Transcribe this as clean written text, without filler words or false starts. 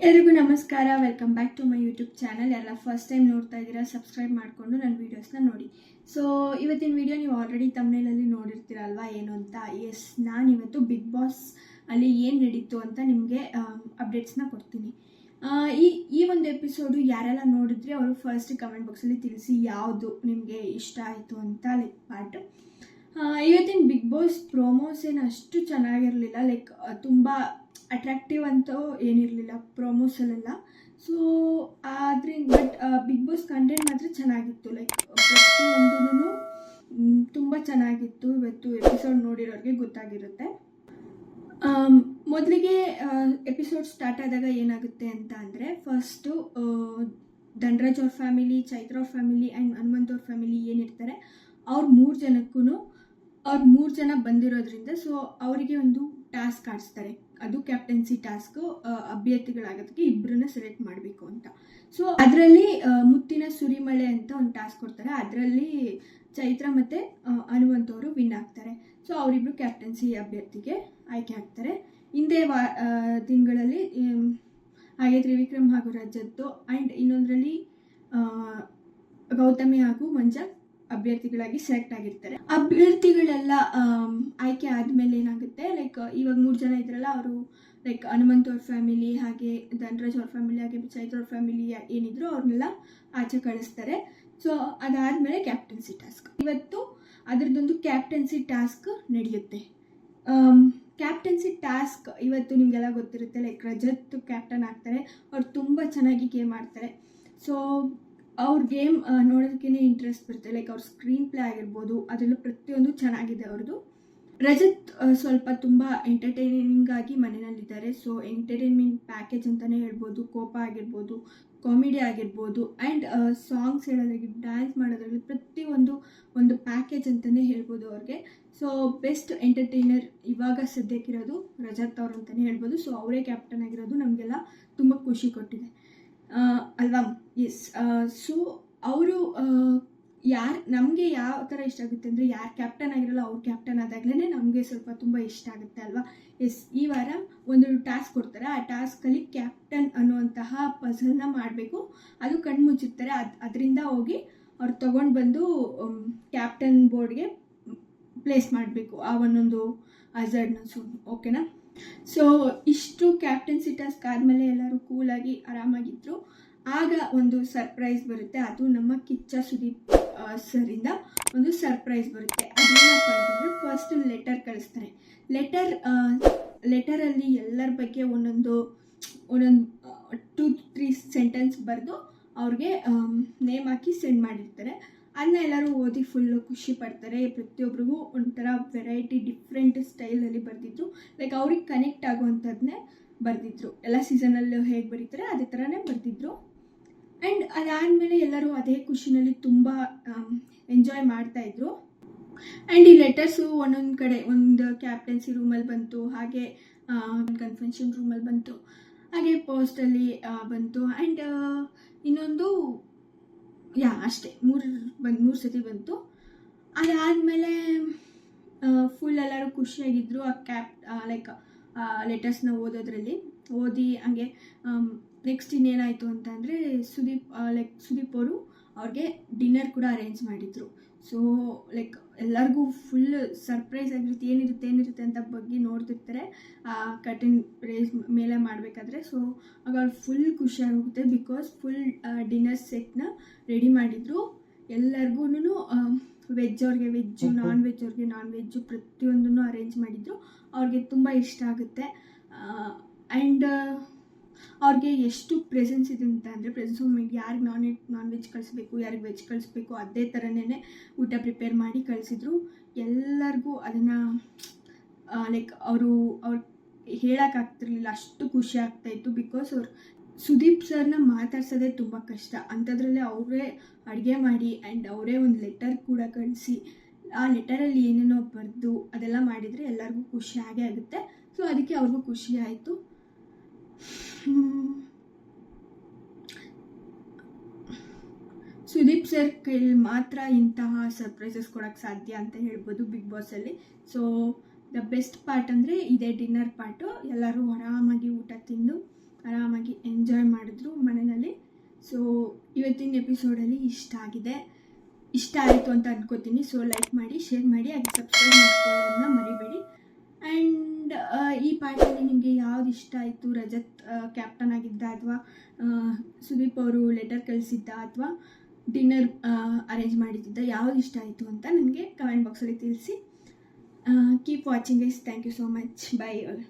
ಎಲ್ರಿಗೂ ನಮಸ್ಕಾರ. Welcome back to my YouTube channel. ಎಲ್ಲ ಫಸ್ಟ್ ಟೈಮ್ ನೋಡ್ತಾ ಇದ್ದೀರಾ, ಸಬ್ಸ್ಕ್ರೈಬ್ ಮಾಡಿಕೊಂಡು ನನ್ನ ವೀಡಿಯೋಸ್ನ ನೋಡಿ. ಸೊ ಇವತ್ತಿನ ವಿಡಿಯೋ ನೀವು ಆಲ್ರೆಡಿ ತಮ್ನೇಲಲ್ಲಿ ನೋಡಿರ್ತೀರಲ್ವಾ ಏನು ಅಂತ. ಎಸ್, ನಾನಿವತ್ತು ಬಿಗ್ ಬಾಸ್ ಅಲ್ಲಿ ಏನು ನಡೀತು ಅಂತ ನಿಮಗೆ ಅಪ್ಡೇಟ್ಸ್ನ ಕೊಡ್ತೀನಿ. ಈ ಒಂದು ಎಪಿಸೋಡು ಯಾರೆಲ್ಲ ನೋಡಿದ್ರೆ ಅವರು ಫಸ್ಟ್ ಕಮೆಂಟ್ ಬಾಕ್ಸಲ್ಲಿ ತಿಳಿಸಿ ಯಾವುದು ನಿಮಗೆ ಇಷ್ಟ ಆಯಿತು ಅಂತ. ಪಾರ್ಟ್ ಇವತ್ತಿನ ಬಿಗ್ ಬಾಸ್ ಪ್ರೋಮೋಸ್ ಏನು ಅಷ್ಟು ಚೆನ್ನಾಗಿರಲಿಲ್ಲ. ತುಂಬ ಅಟ್ರಾಕ್ಟಿವ್ ಅಂತೂ ಏನಿರಲಿಲ್ಲ ಪ್ರೋಮೋಸಲ್ಲೆಲ್ಲ. ಸೊ ಆದ್ರಿಂದ ಬಟ್ ಬಿಗ್ ಬಾಸ್ ಕಂಟೆಂಟ್ ಮಾತ್ರ ಚೆನ್ನಾಗಿತ್ತು. ಪ್ರತಿಯೊಂದೂ ತುಂಬ ಚೆನ್ನಾಗಿತ್ತು. ಇವತ್ತು ಎಪಿಸೋಡ್ ನೋಡಿರೋರಿಗೆ ಗೊತ್ತಾಗಿರುತ್ತೆ. ಮೊದಲಿಗೆ ಎಪಿಸೋಡ್ ಸ್ಟಾರ್ಟ್ ಆದಾಗ ಏನಾಗುತ್ತೆ ಅಂತ ಅಂದರೆ, ಫಸ್ಟು ಧನ್ರಾಜ್ ಅವ್ರ ಫ್ಯಾಮಿಲಿ, ಚೈತ್ರ ಅವ್ರ ಫ್ಯಾಮಿಲಿ ಆ್ಯಂಡ್ ಹನುಮಂತ್ ಅವ್ರ ಫ್ಯಾಮಿಲಿ ಏನಿರ್ತಾರೆ ಅವ್ರ ಮೂರು ಜನ ಬಂದಿರೋದ್ರಿಂದ ಸೊ ಅವರಿಗೆ ಒಂದು ಟಾಸ್ಕ್ ಆಡಿಸ್ತಾರೆ. ಅದು ಕ್ಯಾಪ್ಟನ್ಸಿ ಟಾಸ್ಕು. ಅಭ್ಯರ್ಥಿಗಳಾಗೋದಕ್ಕೆ ಇಬ್ಬರನ್ನ ಸೆಲೆಕ್ಟ್ ಮಾಡಬೇಕು ಅಂತ. ಸೊ ಅದರಲ್ಲಿ ಮುತ್ತಿನ ಸುರಿಮಳೆ ಅಂತ ಒಂದು ಟಾಸ್ಕ್ ಕೊಡ್ತಾರೆ. ಅದರಲ್ಲಿ ಚೈತ್ರ ಮತ್ತು ಹನುಮಂತ್ ಅವರು ವಿನ್ ಆಗ್ತಾರೆ. ಸೊ ಅವರಿಬ್ಬರು ಕ್ಯಾಪ್ಟನ್ಸಿ ಅಭ್ಯರ್ಥಿಗೆ ಆಯ್ಕೆ ಆಗ್ತಾರೆ. ಹಿಂದೆ ತಿಂಗಳಲ್ಲಿ ಹಾಗೆ ತ್ರಿವಿಕ್ರಮ್ ಹಾಗೂ ರಜತ್ ಆ್ಯಂಡ್ ಇನ್ನೊಂದರಲ್ಲಿ ಗೌತಮಿ ಹಾಗೂ ಮಂಜಾ ಅಭ್ಯರ್ಥಿಗಳಾಗಿ ಸೆಲೆಕ್ಟ್ ಆಗಿರ್ತಾರೆ. ಅಭ್ಯರ್ಥಿಗಳೆಲ್ಲ ಆಯ್ಕೆ ಆದಮೇಲೆ ಏನಾಗುತ್ತೆ, ಇವಾಗ 3 ಜನ ಇದ್ರಲ್ಲ, ಅವರು ಹನುಮಂತ್ ಅವ್ರ ಫ್ಯಾಮಿಲಿ ಹಾಗೆ ಧನ್ರಾಜ್ ಅವ್ರ ಫ್ಯಾಮಿಲಿ ಹಾಗೆ ಚೈತ್ರ ಅವ್ರ ಫ್ಯಾಮಿಲಿ ಏನಿದ್ರು ಅವ್ರನ್ನೆಲ್ಲ ಆಚೆ ಕಳಿಸ್ತಾರೆ. ಸೊ ಅದಾದಮೇಲೆ ಕ್ಯಾಪ್ಟನ್ಸಿ ಟಾಸ್ಕ್. ಇವತ್ತು ಅದರದ್ದೊಂದು ಕ್ಯಾಪ್ಟನ್ಸಿ ಟಾಸ್ಕ್ ನಡೆಯುತ್ತೆ. ಕ್ಯಾಪ್ಟನ್ಸಿ ಟಾಸ್ಕ್ ಇವತ್ತು ನಿಮಗೆಲ್ಲ ಗೊತ್ತಿರುತ್ತೆ. ರಜತ್ ಕ್ಯಾಪ್ಟನ್ ಆಗ್ತಾರೆ. ಅವ್ರು ತುಂಬ ಚೆನ್ನಾಗಿ ಗೇಮ್ ಆಡ್ತಾರೆ. ಸೊ ಅವ್ರ ಗೇಮ್ ನೋಡೋದಕ್ಕೇ ಇಂಟ್ರೆಸ್ಟ್ ಬರುತ್ತೆ. ಅವ್ರ ಸ್ಕ್ರೀನ್ ಪ್ಲೇ ಆಗಿರ್ಬೋದು, ಅದೆಲ್ಲ ಪ್ರತಿಯೊಂದು ಚೆನ್ನಾಗಿದೆ ಅವ್ರದ್ದು. ರಜತ್ ಸ್ವಲ್ಪ ತುಂಬ ಎಂಟರ್ಟೈನಿಂಗ್ ಆಗಿ ಮನೆಯಲ್ಲಿದ್ದಾರೆ. ಸೊ ಎಂಟರ್ಟೈನ್ಮೆಂಟ್ ಪ್ಯಾಕೇಜ್ ಅಂತಲೇ ಹೇಳ್ಬೋದು. ಕೋಪ ಆಗಿರ್ಬೋದು, ಕಾಮಿಡಿ ಆಗಿರ್ಬೋದು ಆ್ಯಂಡ್ ಸಾಂಗ್ಸ್ ಹೇಳೋದ್ರಲ್ಲಿ, ಡ್ಯಾನ್ಸ್ ಮಾಡೋದ್ರಲ್ಲಿ ಒಂದು ಪ್ಯಾಕೇಜ್ ಅಂತಲೇ ಹೇಳ್ಬೋದು ಅವ್ರಿಗೆ. ಸೊ ಬೆಸ್ಟ್ ಎಂಟರ್ಟೈನರ್ ಇವಾಗ ಸದ್ಯಕ್ಕಿರೋದು ರಜತ್ ಅವರು ಅಂತಲೇ ಹೇಳ್ಬೋದು. ಸೊ ಅವರೇ ಕ್ಯಾಪ್ಟನ್ ಆಗಿರೋದು ನಮಗೆಲ್ಲ ತುಂಬ ಖುಷಿ ಕೊಟ್ಟಿದೆ ಅಲ್ವಾ. ಎಸ್, ಸೊ ಅವರು ನಮಗೆ ಯಾವ ಥರ ಇಷ್ಟ ಆಗುತ್ತೆ ಅಂದರೆ, ಯಾರು ಕ್ಯಾಪ್ಟನ್ ಆಗಿರಲ್ಲ ಅವ್ರು ಕ್ಯಾಪ್ಟನ್ ಆದಾಗಲೇ ನಮಗೆ ಸ್ವಲ್ಪ ತುಂಬ ಇಷ್ಟ ಆಗುತ್ತೆ ಅಲ್ವಾ. ಎಸ್, ಈ ವಾರ ಒಂದು ಟಾಸ್ಕ್ ಕೊಡ್ತಾರೆ. ಆ ಟಾಸ್ಕಲ್ಲಿ ಕ್ಯಾಪ್ಟನ್ ಅನ್ನುವಂತಹ ಪಝಲ್ನ ಮಾಡಬೇಕು. ಅದು ಕಣ್ಣು ಮುಚ್ಚಿರ್ತಾರೆ. ಅದರಿಂದ ಹೋಗಿ ಅವ್ರು ತೊಗೊಂಡು ಬಂದು ಕ್ಯಾಪ್ಟನ್ ಬೋರ್ಡ್ಗೆ ಪ್ಲೇಸ್ ಮಾಡಬೇಕು ಆ ಒಂದೊಂದು ಹಜಾರ್ಡ್ನ. ಸೊ ಓಕೆನಾ. ಸೊ ಇಷ್ಟು ಕ್ಯಾಪ್ಟನ್ಸಿ ಟಾಸ್ಕ್ ಆದಮೇಲೆ ಎಲ್ಲರೂ ಕೂಲಾಗಿ ಆರಾಮಾಗಿದ್ದರು. ಆಗ ಒಂದು ಸರ್ಪ್ರೈಸ್ ಬರುತ್ತೆ. ಅದು ನಮ್ಮ ಕಿಚ್ಚ ಸುದೀಪ್ ಸರಿಂದ ಒಂದು ಸರ್ಪ್ರೈಸ್ ಬರುತ್ತೆ. ಅದೇನಪ್ಪ ಅಂತಂದರೆ, ಫಸ್ಟ್ ಲೆಟರ್ ಕಳಿಸ್ತಾರೆ. ಲೆಟರಲ್ಲಿ ಎಲ್ಲರ ಬಗ್ಗೆ ಒಂದೊಂದು 2-3 ಸೆಂಟೆನ್ಸ್ ಬರೆದು ಅವ್ರಿಗೆ ನೇಮ್ ಹಾಕಿ ಸೆಂಡ್ ಮಾಡಿರ್ತಾರೆ. ಅದನ್ನ ಎಲ್ಲರೂ ಓದಿ ಫುಲ್ಲು ಖುಷಿ ಪಡ್ತಾರೆ. ಪ್ರತಿಯೊಬ್ಬರಿಗೂ ಒಂಥರ ವೆರೈಟಿ ಡಿಫ್ರೆಂಟ್ ಸ್ಟೈಲಲ್ಲಿ ಬರೆದಿದ್ರು. ಅವ್ರಿಗೆ ಕನೆಕ್ಟ್ ಆಗುವಂಥದ್ದನ್ನೇ ಬರೆದಿದ್ರು. ಎಲ್ಲ ಸೀಸನಲ್ಲೂ ಹೇಗೆ ಬರೀತಾರೆ ಅದೇ ಥರನೇ ಬರೆದಿದ್ರು. ಆ್ಯಂಡ್ ಅದಾದಮೇಲೆ ಎಲ್ಲರೂ ಅದೇ ಖುಷಿನಲ್ಲಿ ತುಂಬ ಎಂಜಾಯ್ ಮಾಡ್ತಾಯಿದ್ರು. ಆ್ಯಂಡ್ ಈ ಲೆಟರ್ಸು ಒಂದೊಂದು ಕಡೆ, ಒಂದು ಕ್ಯಾಪ್ಟನ್ಸಿ ರೂಮಲ್ಲಿ ಬಂತು, ಹಾಗೆ ಕನ್ವೆನ್ಷನ್ ರೂಮಲ್ಲಿ ಬಂತು, ಹಾಗೆ ಪೋಸ್ಟಲ್ಲಿ ಬಂತು, ಆ್ಯಂಡ್ ಇನ್ನೊಂದು ಅಷ್ಟೇ 3 ಸತಿ ಬಂತು. ಅದಾದಮೇಲೆ ಫುಲ್ ಎಲ್ಲರೂ ಖುಷಿಯಾಗಿದ್ದರು. ಲೆಟರ್ಸ್ನ ಓದಿ ಹಂಗೆ ನೆಕ್ಸ್ಟ್ ಇನ್ನೇನಾಯಿತು ಅಂತ ಅಂದರೆ, ಸುದೀಪ್ ಅವರು ಅವ್ರಿಗೆ ಡಿನ್ನರ್ ಕೂಡ ಅರೇಂಜ್ ಮಾಡಿದರು. ಸೊ ಎಲ್ಲರಿಗೂ ಫುಲ್ ಸರ್ಪ್ರೈಸ್ ಆಗಿರುತ್ತೆ. ಏನಿರುತ್ತೆ ಅಂತ ಬಗ್ಗೆ ನೋಡ್ತಿರ್ತಾರೆ ಕರ್ಟನ್ ರೇಸ್ ಮೇಲೆ ಮಾಡಬೇಕಾದ್ರೆ. ಸೊ ಆಗ ಅವ್ರು ಫುಲ್ ಖುಷಿಯಾಗುತ್ತೆ. ಬಿಕಾಸ್ ಫುಲ್ ಡಿನ್ನರ್ ಸೆಟ್ನ ರೆಡಿ ಮಾಡಿದರು. ಎಲ್ಲರಿಗೂ ವೆಜ್ ಅವ್ರಿಗೆ ವೆಜ್ಜು, ನಾನ್ ವೆಜ್ ಅವ್ರಿಗೆ ನಾನ್ ವೆಜ್ಜು, ಪ್ರತಿಯೊಂದನ್ನು ಅರೇಂಜ್ ಮಾಡಿದರು. ಅವ್ರಿಗೆ ತುಂಬ ಇಷ್ಟ ಆಗುತ್ತೆ. ಆ್ಯಂಡ್ ಅವ್ರಿಗೆ ಎಷ್ಟು ಪ್ರೆಸೆನ್ಸ್ ಇದೆ ಅಂತ ಅಂದರೆ, ಪ್ರೆಸೆನ್ಸ್ ಮೂಮೆಂಟ್ ಯಾರಿಗೆ ನಾನ್ ವೆಜ್ ಕಳಿಸ್ಬೇಕು, ಯಾರಿಗೆ ವೆಜ್ ಕಳಿಸ್ಬೇಕು ಅದೇ ಥರನೇ ಊಟ ಪ್ರಿಪೇರ್ ಮಾಡಿ ಕಳಿಸಿದ್ರು. ಎಲ್ಲರಿಗೂ ಅದನ್ನು ಅವ್ರು ಹೇಳೋಕ್ಕಾಗ್ತಿರ್ಲಿಲ್ಲ, ಅಷ್ಟು ಖುಷಿ ಆಗ್ತಾಯಿತ್ತು. ಬಿಕಾಸ್ ಅವ್ರು ಸುದೀಪ್ ಸರ್ನ ಮಾತಾಡ್ಸೋದೇ ತುಂಬ ಕಷ್ಟ. ಅಂಥದ್ರಲ್ಲೇ ಅವರೇ ಅಡುಗೆ ಮಾಡಿ ಆ್ಯಂಡ್ ಅವರೇ ಒಂದು ಲೆಟರ್ ಕೂಡ ಕಳಿಸಿ ಆ ಲೆಟರಲ್ಲಿ ಏನೇನೋ ಬರೆದು ಅದೆಲ್ಲ ಮಾಡಿದರೆ ಎಲ್ಲರಿಗೂ ಖುಷಿ ಆಗೇ ಆಗುತ್ತೆ. ಸೊ ಅದಕ್ಕೆ ಅವ್ರಿಗೂ ಖುಷಿ ಆಯಿತು. ಸುದೀಪ್ ಸರ್ ಕೈಲಿ ಮಾತ್ರ ಇಂತಹ ಸರ್ಪ್ರೈಸಸ್ ಕೊಡೋಕ್ಕೆ ಸಾಧ್ಯ ಅಂತ ಹೇಳ್ಬೋದು ಬಿಗ್ ಬಾಸಲ್ಲಿ. ಸೊ ದ ಬೆಸ್ಟ್ ಪಾರ್ಟ್ ಅಂದರೆ ಇದೇ ಡಿನ್ನರ್ ಪಾರ್ಟು. ಎಲ್ಲರೂ ಆರಾಮಾಗಿ ಊಟ ತಿಂದು ಆರಾಮಾಗಿ ಎಂಜಾಯ್ ಮಾಡಿದ್ರು ಮನೆಯಲ್ಲಿ. ಸೊ ಇವತ್ತಿನ ಎಪಿಸೋಡಲ್ಲಿ ಇಷ್ಟ ಆಯಿತು ಅಂತ ಅನ್ಕೋತೀನಿ. ಸೊ ಲೈಕ್ ಮಾಡಿ, ಶೇರ್ ಮಾಡಿ, ಹಾಗೆ ಸಬ್ಸ್ಕ್ರೈಬ್ ಮಾಡ್ಕೊಳ್ಳೋದನ್ನ ಮರಿಬೇಡಿ. ಆ್ಯಂಡ್ ಈ ಪಾರ್ಟಲ್ಲಿ ನಿಮಗೆ ಯಾವ್ದು ಇಷ್ಟ ಆಯಿತು, ರಜತ್ ಕ್ಯಾಪ್ಟನ್ ಆಗಿದ್ದ ಅಥವಾ ಸುದೀಪ್ ಅವರು ಲೆಟರ್ ಕಳಿಸಿದ್ದ ಅಥವಾ ಡಿನ್ನರ್ ಅರೇಂಜ್ ಮಾಡಿದ್ದ, ಯಾವ್ದು ಇಷ್ಟ ಆಯಿತು ಅಂತ ನನಗೆ ಕಮೆಂಟ್ ಬಾಕ್ಸಲ್ಲಿ ತಿಳಿಸಿ. Keep watching guys. Thank you so much. Bye all.